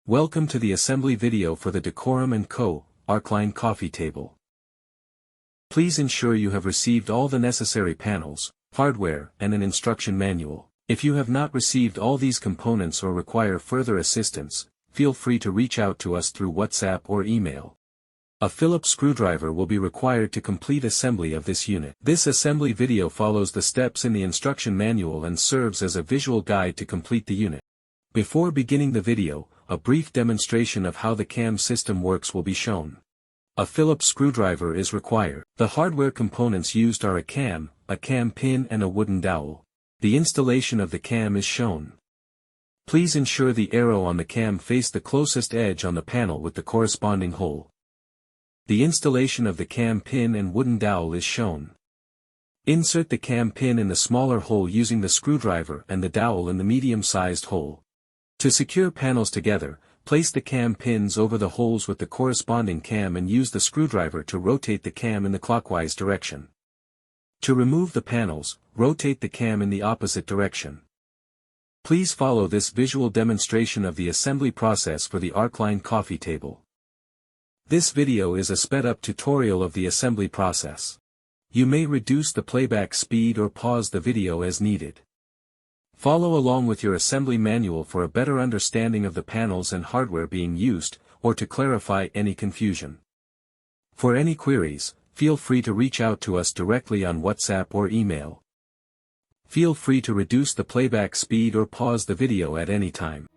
Welcome to the assembly video for the Decorum Co. Arcline Coffee Table. Please ensure you have received all the necessary panels, hardware, and an instruction manual. If you have not received all these components or require further assistance, feel free to reach out to us through WhatsApp or email. A Phillips screwdriver will be required to complete assembly of this unit. This assembly video follows the steps in the instruction manual and serves as a visual guide to complete the unit. Before beginning the video, a brief demonstration of how the cam system works will be shown. A Phillips screwdriver is required. The hardware components used are a cam pin and a wooden dowel. The installation of the cam is shown. Please ensure the arrow on the cam face the closest edge on the panel with the corresponding hole. The installation of the cam pin and wooden dowel is shown. Insert the cam pin in the smaller hole using the screwdriver and the dowel in the medium-sized hole. To secure panels together, place the cam pins over the holes with the corresponding cam and use the screwdriver to rotate the cam in the clockwise direction. To remove the panels, rotate the cam in the opposite direction. Please follow this visual demonstration of the assembly process for the Arcline Coffee Table. This video is a sped-up tutorial of the assembly process. You may reduce the playback speed or pause the video as needed. Follow along with your assembly manual for a better understanding of the panels and hardware being used, or to clarify any confusion. For any queries, feel free to reach out to us directly on WhatsApp or email. Feel free to reduce the playback speed or pause the video at any time.